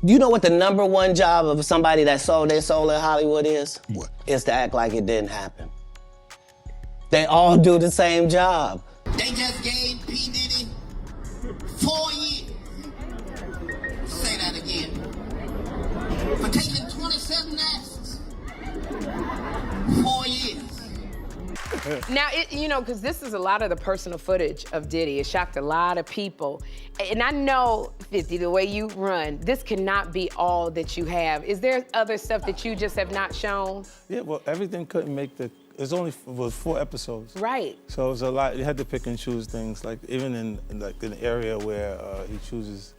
You know what the #1 job of somebody that sold their soul in Hollywood is? What? Is to act like it didn't happen. They all do the same job. They just gave P. Diddy 4 years. Say that again. For taking 27 asses. 4 years. Now, because this is a lot of the personal footage of Diddy. It shocked a lot of people. And I know, 50, the way you run, this cannot be all that you have. Is there other stuff that you just have not shown? Yeah, well, everything couldn't make the... It was 4 episodes. Right. So it was a lot. You had to pick and choose things. Like, even in an area where he chooses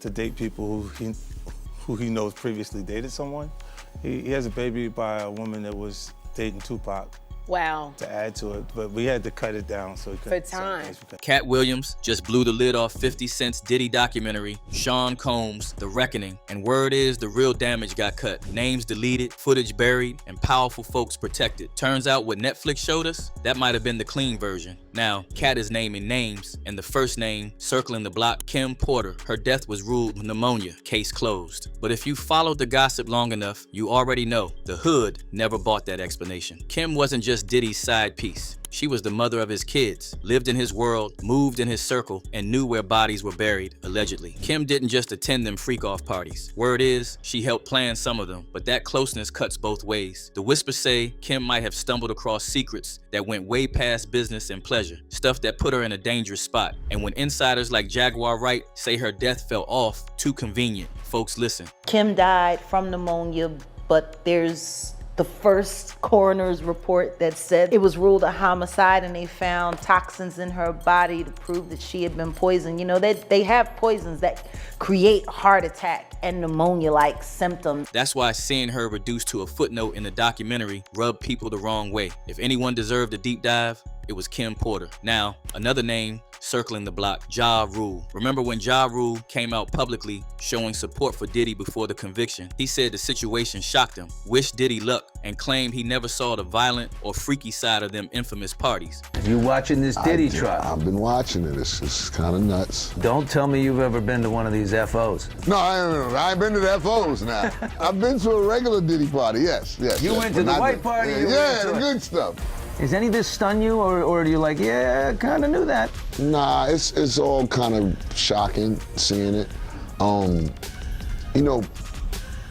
to date people who he knows previously dated someone. He has a baby by a woman that was dating Tupac. Wow. To add to it, but we had to cut it down so he couldn't. For time. Katt Williams just blew the lid off 50 Cent's Diddy documentary, Sean Combs' The Reckoning, and word is the real damage got cut. Names deleted, footage buried, and powerful folks protected. Turns out what Netflix showed us, that might have been the clean version. Now, Katt is naming names, and the first name, circling the block, Kim Porter. Her death was ruled pneumonia, case closed. But if you followed the gossip long enough, you already know the hood never bought that explanation. Kim wasn't just Diddy's side piece. She was the mother of his kids, lived in his world, moved in his circle, and knew where bodies were buried, allegedly. Kim didn't just attend them freak-off parties. Word is, she helped plan some of them, but that closeness cuts both ways. The whispers say Kim might have stumbled across secrets that went way past business and pleasure, stuff that put her in a dangerous spot. And when insiders like Jaguar Wright say her death fell off, too convenient, folks listen. Kim died from pneumonia, but there's the first coroner's report that said it was ruled a homicide, and they found toxins in her body to prove that she had been poisoned. You know, they have poisons that create heart attack and pneumonia-like symptoms. That's why seeing her reduced to a footnote in the documentary rubbed people the wrong way. If anyone deserved a deep dive, it was Kim Porter. Now, another name circling the block, Ja Rule. Remember when Ja Rule came out publicly showing support for Diddy before the conviction? He said the situation shocked him, wished Diddy luck, and claimed he never saw the violent or freaky side of them infamous parties. You watching this Diddy trial? I've been watching it. It's kind of nuts. Don't tell me you've ever been to one of these FOs. No, I ain't been to the FOs now. I've been to a regular Diddy party, yes. You went to the white party? Yeah, the good stuff. Does any of this stun you, or are you like, yeah, I kind of knew that? Nah, it's all kind of shocking seeing it. You know,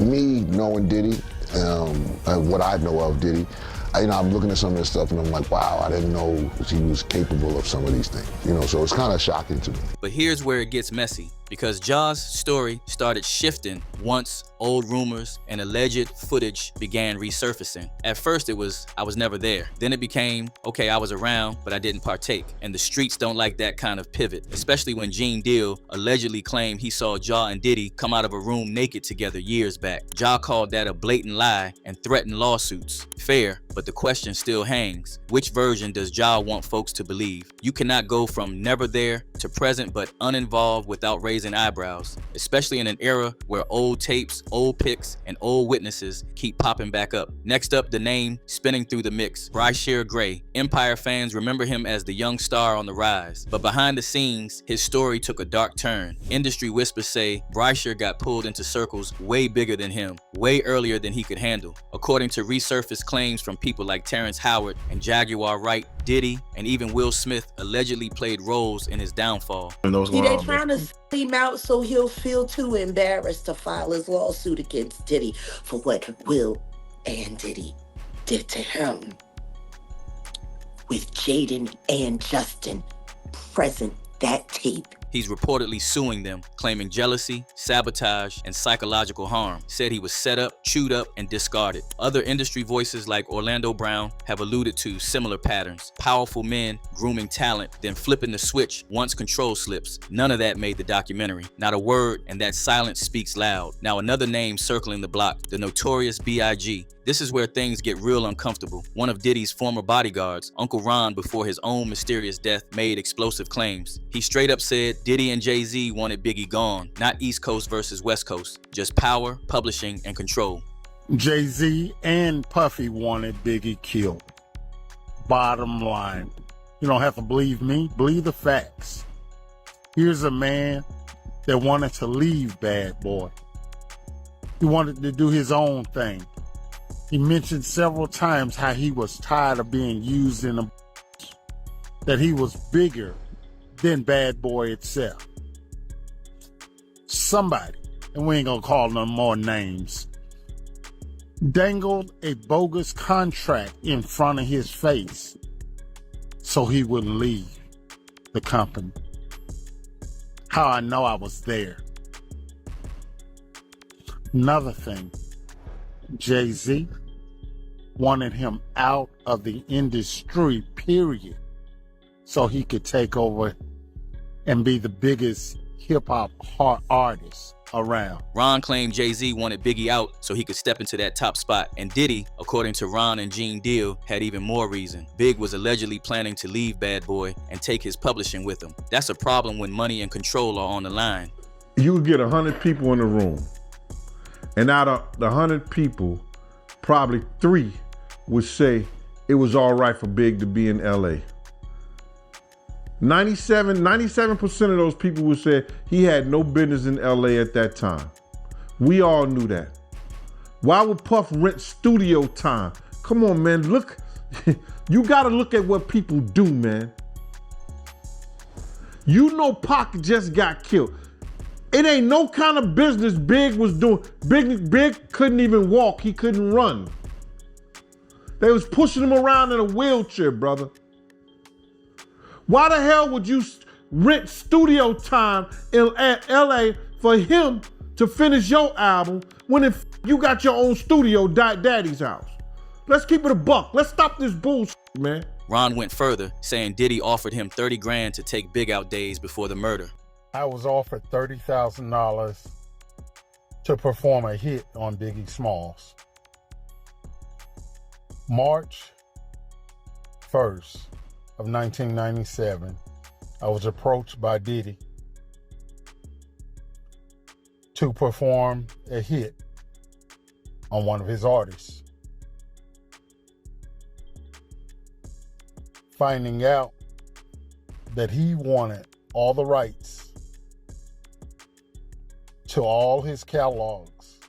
me knowing Diddy, what I know of Diddy, I'm looking at some of this stuff and I'm like, wow, I didn't know he was capable of some of these things. You know, so it's kind of shocking to me. But here's where it gets messy, because Ja's story started shifting once old rumors and alleged footage began resurfacing. At first it was, I was never there. Then it became, okay, I was around, but I didn't partake. And the streets don't like that kind of pivot, especially when Gene Deal allegedly claimed he saw Ja and Diddy come out of a room naked together years back. Ja called that a blatant lie and threatened lawsuits. Fair, but the question still hangs. Which version does Ja want folks to believe? You cannot go from never there to present but uninvolved without raising eyebrows, especially in an era where old tapes, old pics, and old witnesses keep popping back up. Next up, the name spinning through the mix, Bryshere Gray. Empire fans remember him as the young star on the rise, but behind the scenes, his story took a dark turn. Industry whispers say Bryshere got pulled into circles way bigger than him, way earlier than he could handle. According to resurfaced claims from people like Terrence Howard and Jaguar Wright, Diddy, and even Will Smith allegedly played roles in his downfall. They trying to him out so he'll feel too embarrassed to file his lawsuit against Diddy for what Will and Diddy did to him. With Jaden and Justin present that tape. He's reportedly suing them, claiming jealousy, sabotage, and psychological harm. Said he was set up, chewed up, and discarded. Other industry voices like Orlando Brown have alluded to similar patterns. Powerful men grooming talent, then flipping the switch once control slips. None of that made the documentary. Not a word, and that silence speaks loud. Now another name circling the block, the notorious B.I.G. This is where things get real uncomfortable. One of Diddy's former bodyguards, Uncle Ron, before his own mysterious death, made explosive claims. He straight up said Diddy and Jay-Z wanted Biggie gone, not East Coast versus West Coast, just power, publishing, and control. Jay-Z and Puffy wanted Biggie killed. Bottom line, you don't have to believe me, believe the facts. Here's a man that wanted to leave Bad Boy. He wanted to do his own thing. He mentioned several times how he was tired of being used in a, that he was bigger than Bad Boy itself. Somebody, and we ain't gonna call no more names, dangled a bogus contract in front of his face so he wouldn't leave the company. How I know I was there. Another thing, Jay-Z wanted him out of the industry, period, so he could take over and be the biggest hip-hop artist around. Ron claimed Jay-Z wanted Biggie out so he could step into that top spot, and Diddy, according to Ron and Gene Deal, had even more reason. Big was allegedly planning to leave Bad Boy and take his publishing with him. That's a problem when money and control are on the line. You would get 100 people in the room, and out of the 100 people, probably 3 would say it was all right for Big to be in LA. 97% of those people would say he had no business in LA at that time. We all knew that. Why would Puff rent studio time? Come on, man, look, you gotta look at what people do, man. You know Pac just got killed. It ain't no kind of business Big was doing. Big couldn't even walk, he couldn't run. They was pushing him around in a wheelchair, brother. Why the hell would you rent studio time in LA for him to finish your album when you got your own studio, Daddy's house? Let's keep it a buck. Let's stop this bullshit, man. Ron went further, saying Diddy offered him 30 grand to take Big out days before the murder. I was offered $30,000 to perform a hit on Biggie Smalls. March 1st of 1997, I was approached by Diddy to perform a hit on one of his artists. Finding out that he wanted all the rights to all his catalogs.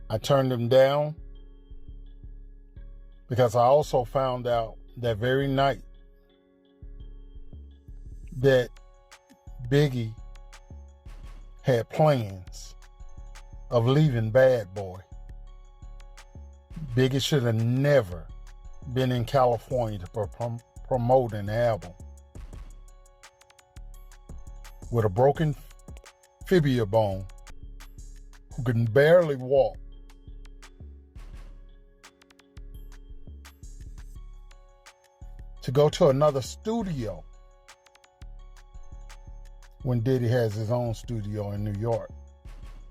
I turned him down because I also found out that very night that Biggie had plans of leaving Bad Boy. Biggie should have never been in California to promote an album. With a broken fibula bone, who can barely walk, to go to another studio when Diddy has his own studio in New York.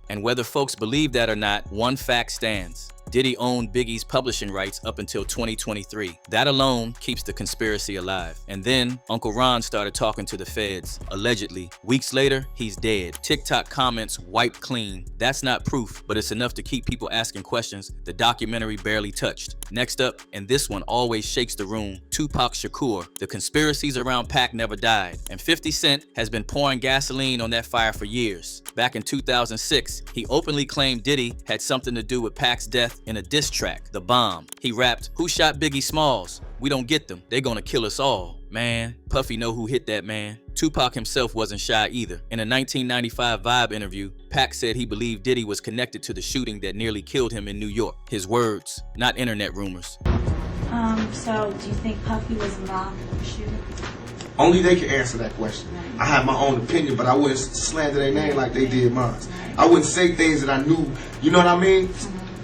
And whether folks believe that or not, one fact stands. Diddy owned Biggie's publishing rights up until 2023. That alone keeps the conspiracy alive. And then Uncle Ron started talking to the feds, allegedly. Weeks later, he's dead. TikTok comments wiped clean. That's not proof, but it's enough to keep people asking questions the documentary barely touched. Next up, and this one always shakes the room, Tupac Shakur. The conspiracies around Pac never died, and 50 Cent has been pouring gasoline on that fire for years. Back in 2006, he openly claimed Diddy had something to do with Pac's death in a diss track, The Bomb. He rapped, "Who shot Biggie Smalls? We don't get them. They gonna kill us all." Man, Puffy know who hit that man. Tupac himself wasn't shy either. In a 1995 Vibe interview, Pac said he believed Diddy was connected to the shooting that nearly killed him in New York. His words, not internet rumors. So do you think Puffy was involved in the shooting? Only they can answer that question. I have my own opinion, but I wouldn't slander their name like they did mine. I wouldn't say things that I knew, you know what I mean?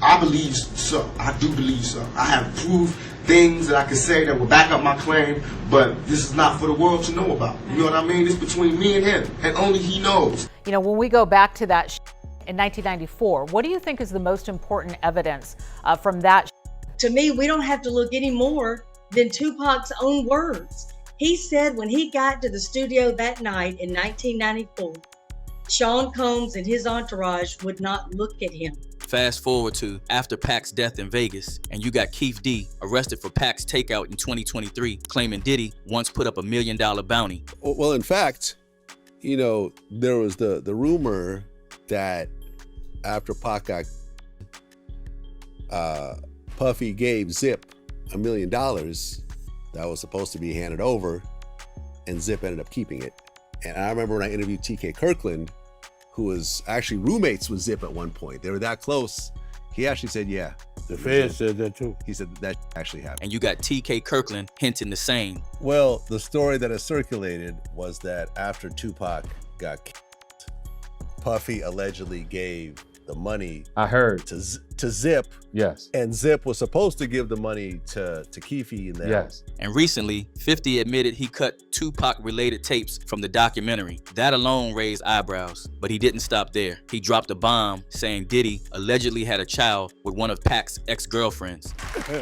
I believe so. I do believe so. I have proved things that I can say that will back up my claim, but this is not for the world to know about. You know what I mean? It's between me and him, and only he knows. You know, when we go back to that in 1994, what do you think is the most important evidence from that? To me, we don't have to look any more than Tupac's own words. He said when he got to the studio that night in 1994, Sean Combs and his entourage would not look at him. Fast forward to after Pac's death in Vegas, and you got Keith D arrested for Pac's takeout in 2023, claiming Diddy once put up $1 million bounty. Well, in fact, you know, there was the rumor that after Pac got, Puffy gave Zip $1 million that was supposed to be handed over, and Zip ended up keeping it. And I remember when I interviewed TK Kirkland, who was actually roommates with Zip at one point. They were that close. He actually said, yeah. The Fed said that too. He said that actually happened. And you got TK Kirkland hinting the same. Well, the story that has circulated was that after Tupac got killed, Puffy allegedly gave the money I heard to Zip. Yes. And Zip was supposed to give the money to Keefe and them. Yes. And recently, 50 admitted he cut Tupac-related tapes from the documentary. That alone raised eyebrows, but he didn't stop there. He dropped a bomb saying Diddy allegedly had a child with one of Pac's ex-girlfriends.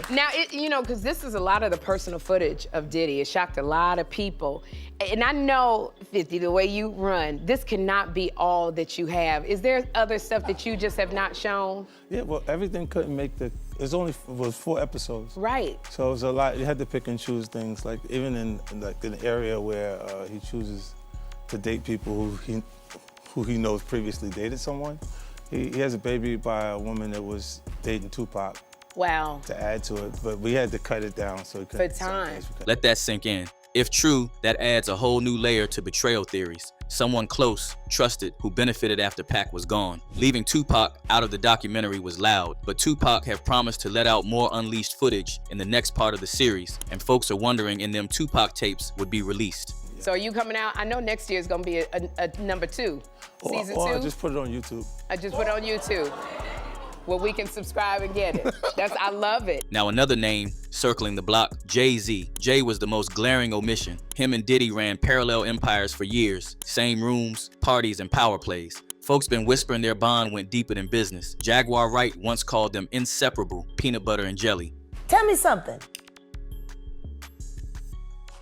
Now, you know, because this is a lot of the personal footage of Diddy. It shocked a lot of people. And I know, 50, the way you run, this cannot be all that you have. Is there other stuff that you just have not shown? Yeah, well, everything couldn't make the, it was 4 episodes. Right. So it was a lot, you had to pick and choose things, like even in an area where he chooses to date people who he knows previously dated someone. He has a baby by a woman that was dating Tupac. Wow. To add to it, but we had to cut it down so it couldn't. For time. Let that sink in. If true, that adds a whole new layer to betrayal theories. Someone close, trusted, who benefited after Pac was gone. Leaving Tupac out of the documentary was loud, but Tupac have promised to let out more unleashed footage in the next part of the series, and folks are wondering if them Tupac tapes would be released. So are you coming out? I know next year is gonna be a number 2, season 2. I just put it on YouTube. I just put it on YouTube. Well, we can subscribe and get it. I love it. Now another name circling the block, Jay-Z. Jay was the most glaring omission. Him and Diddy ran parallel empires for years. Same rooms, parties, and power plays. Folks been whispering their bond went deeper than business. Jaguar Wright once called them inseparable, peanut butter and jelly. Tell me something.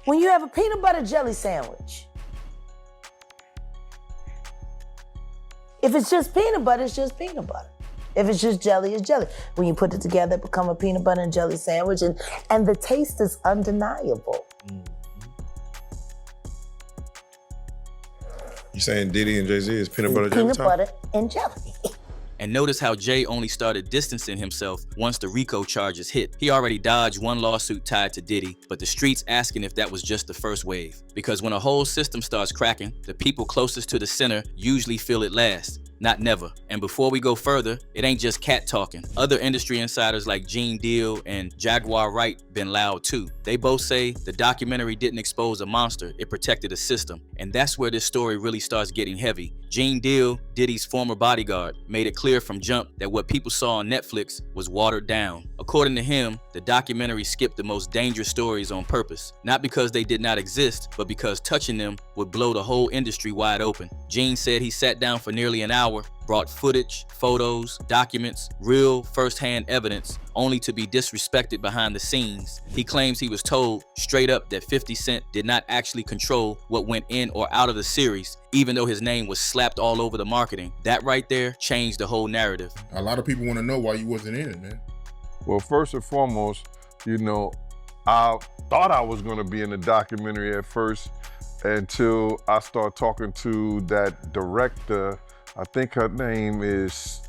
When you have a peanut butter jelly sandwich, if it's just peanut butter, it's just peanut butter. If it's just jelly, it's jelly. When you put it together, it becomes a peanut butter and jelly sandwich, and the taste is undeniable. You saying Diddy and Jay-Z is peanut butter jelly? Peanut butter and jelly. And notice how Jay only started distancing himself once the RICO charges hit. He already dodged one lawsuit tied to Diddy, but the streets asking if that was just the first wave. Because when a whole system starts cracking, the people closest to the center usually feel it last. Not never. And before we go further, it ain't just Katt talking. Other industry insiders like Gene Deal and Jaguar Wright been loud too. They both say the documentary didn't expose a monster, it protected a system. And that's where this story really starts getting heavy. Gene Deal, Diddy's former bodyguard, made it clear from jump that what people saw on Netflix was watered down. According to him, the documentary skipped the most dangerous stories on purpose. Not because they did not exist, but because touching them would blow the whole industry wide open. Gene said he sat down for nearly an hour, brought footage, photos, documents, real first-hand evidence, only to be disrespected behind the scenes. He claims he was told straight up that 50 Cent did not actually control what went in or out of the series, even though his name was slapped all over the marketing. That right there changed the whole narrative. A lot of people want to know why you wasn't in it, man. Well, first and foremost, you know, I thought I was going to be in the documentary at first until I started talking to that director. I think her name is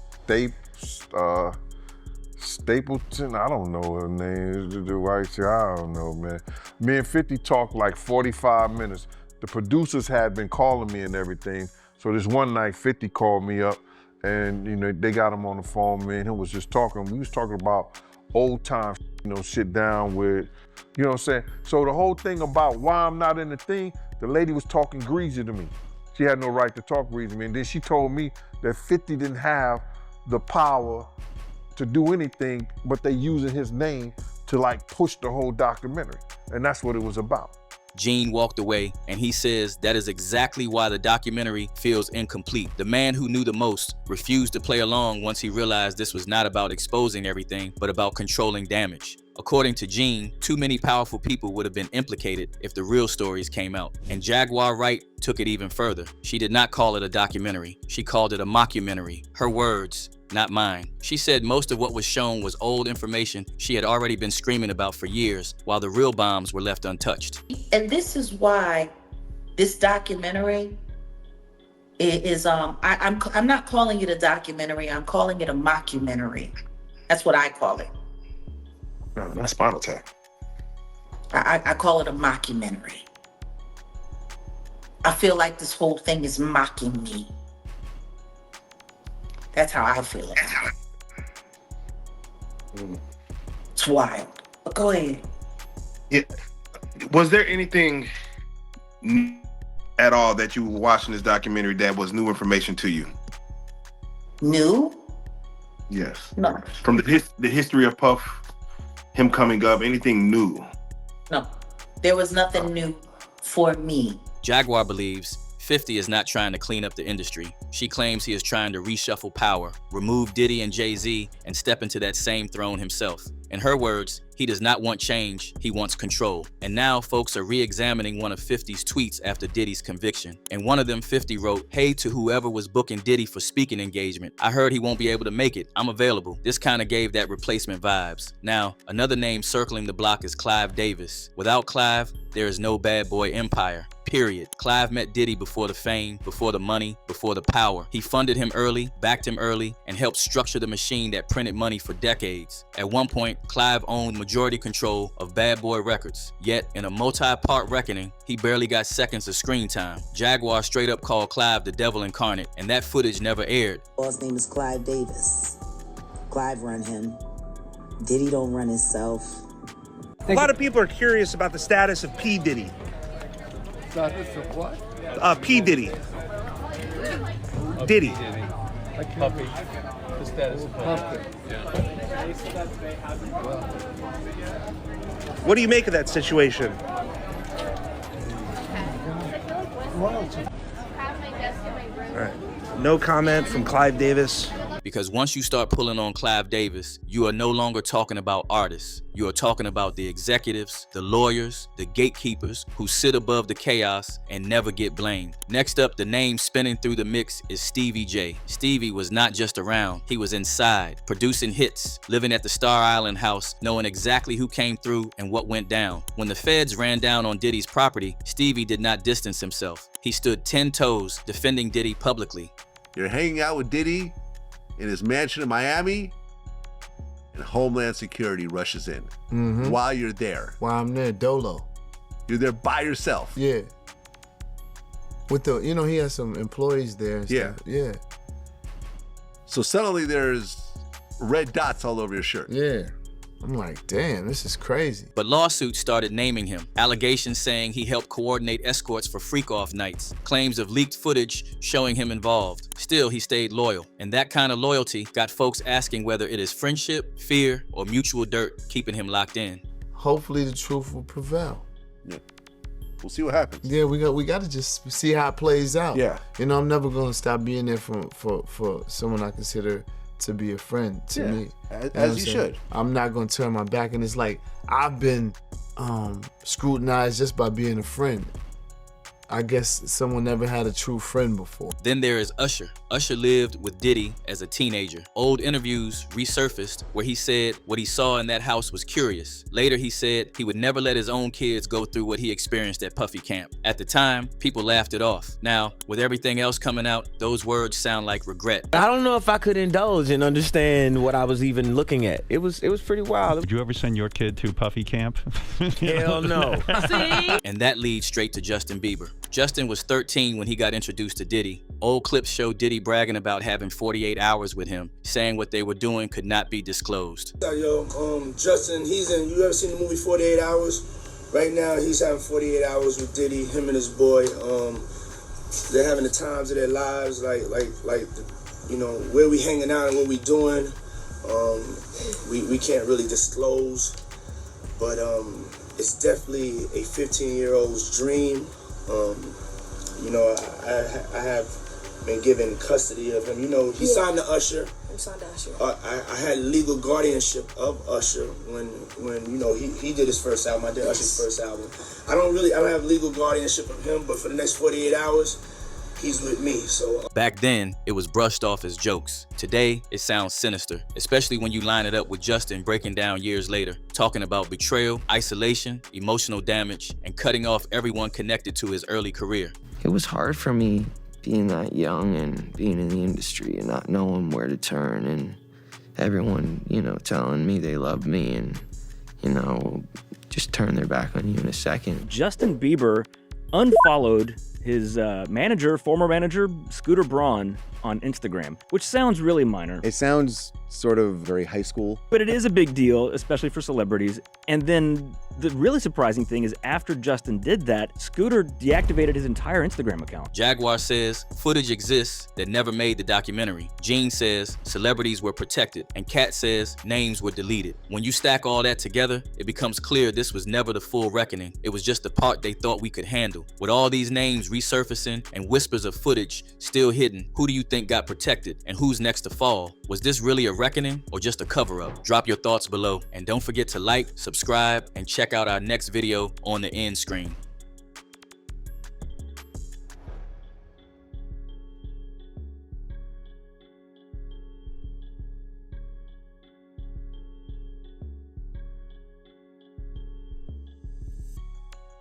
Stapleton. I don't know her name. The white chick, I don't know, man. Me and 50 talked like 45 minutes. The producers had been calling me and everything. So this one night, 50 called me up and, you know, they got him on the phone, man. He was just talking. We was talking about old times, you know, sit down with, you know what I'm saying? So the whole thing about why I'm not in the thing, the lady was talking greasy to me. She had no right to talk greasy to me. And then she told me that 50 didn't have the power to do anything, but they using his name to like push the whole documentary. And that's what it was about. Gene walked away, and he says that is exactly why the documentary feels incomplete. The man who knew the most refused to play along once he realized this was not about exposing everything, but about controlling damage. According to Gene, too many powerful people would have been implicated if the real stories came out. And Jaguar Wright took it even further. She did not call it a documentary. She called it a mockumentary. Her words, not mine. She said most of what was shown was old information she had already been screaming about for years, while the real bombs were left untouched. And this is why this documentary It is I'm not calling it a documentary. I'm calling it a mockumentary. That's what I call it. No, not Spinal Tap. I call it a mockumentary. I feel like this whole thing is mocking me. That's how I feel about it. It's wild. But go ahead. Yeah. Was there anything at all that you were watching this documentary that was new information to you? New? Yes. No. From the history of Puff, him coming up, anything new? No. There was nothing new for me. Jaguar believes 50 is not trying to clean up the industry. She claims he is trying to reshuffle power, remove Diddy and Jay-Z, and step into that same throne himself. In her words, he does not want change, he wants control. And now folks are re-examining one of 50's tweets after Diddy's conviction. In one of them, 50 wrote, "Hey to whoever was booking Diddy for speaking engagement. I heard he won't be able to make it. I'm available." This kind of gave that replacement vibes. Now, another name circling the block is Clive Davis. Without Clive, there is no Bad Boy empire. Period. Clive met Diddy before the fame, before the money, before the power. He funded him early, backed him early, and helped structure the machine that printed money for decades. At one point, Clive owned majority control of Bad Boy Records. Yet, in a multi-part reckoning, he barely got seconds of screen time. Jaguar straight up called Clive the devil incarnate, and that footage never aired. His name is Clive Davis. Clive run him. Diddy don't run himself. A lot of people are curious about the status of P. Diddy. Status of what? P. Diddy. Diddy. Like Puppy. The status of Puppy. What do you make of that situation? All right. No comment from Clive Davis. Because once you start pulling on Clive Davis, you are no longer talking about artists. You are talking about the executives, the lawyers, the gatekeepers who sit above the chaos and never get blamed. Next up, the name spinning through the mix is Stevie J. Stevie was not just around, he was inside, producing hits, living at the Star Island house, knowing exactly who came through and what went down. When the feds ran down on Diddy's property, Stevie did not distance himself. He stood 10 toes, defending Diddy publicly. You're hanging out with Diddy in his mansion in Miami, and Homeland Security rushes in while you're there. While I'm there, Dolo. You're there by yourself. Yeah. With the, you know, he has some employees there. And Yeah. Stuff. Yeah. So suddenly there's red dots all over your shirt. Yeah. I'm like, damn, this is crazy. But lawsuits started naming him. Allegations saying he helped coordinate escorts for freak-off nights. Claims of leaked footage showing him involved. Still, he stayed loyal. And that kind of loyalty got folks asking whether it is friendship, fear, or mutual dirt keeping him locked in. Hopefully the truth will prevail. Yeah. We'll see what happens. Yeah, we got to just see how it plays out. Yeah. You know, I'm never going to stop being there for someone I consider to be a friend to me. As you should. I'm not going to turn my back. And it's like, I've been scrutinized just by being a friend. I guess someone never had a true friend before. Then there is Usher. Usher lived with Diddy as a teenager. Old interviews resurfaced where he said what he saw in that house was curious. Later he said he would never let his own kids go through what he experienced at Puffy Camp. At the time, people laughed it off. Now, with everything else coming out, those words sound like regret. I don't know if I could indulge and understand what I was even looking at. It was pretty wild. Did you ever send your kid to Puffy Camp? Hell no. And that leads straight to Justin Bieber. Justin was 13 when he got introduced to Diddy. Old clips show Diddy bragging about having 48 hours with him, saying what they were doing could not be disclosed. Yo, Justin, you ever seen the movie 48 Hours? Right now, he's having 48 hours with Diddy, him and his boy. They're having the times of their lives, like, you know, where we hanging out and what we doing. We can't really disclose, but it's definitely a 15-year-old's dream. You know, I have been given custody of him. You know, he signed to Usher. I'm signed to Usher. I had legal guardianship of Usher when you know he did his first album. I did Usher's first album. I don't have legal guardianship of him, but for the next 48 hours, he's with me. So back then, it was brushed off as jokes. Today, it sounds sinister, especially when you line it up with Justin breaking down years later, talking about betrayal, isolation, emotional damage, and cutting off everyone connected to his early career. It was hard for me being that young and being in the industry and not knowing where to turn, and everyone, you know, telling me they love me and, you know, just turn their back on you in a second. Justin Bieber unfollowed his former manager, Scooter Braun, on Instagram, which sounds really minor. It sounds sort of very high school. But it is a big deal, especially for celebrities. And then the really surprising thing is after Justin did that, Scooter deactivated his entire Instagram account. Jaguar says footage exists that never made the documentary. Gene says celebrities were protected, and Katt says names were deleted. When you stack all that together, it becomes clear this was never the full reckoning. It was just the part they thought we could handle. With all these names resurfacing and whispers of footage still hidden, who do you think got protected and who's next to fall? Was this really a reckoning or just a cover-up? Drop your thoughts below, and don't forget to like, subscribe, and check out our next video on the end screen.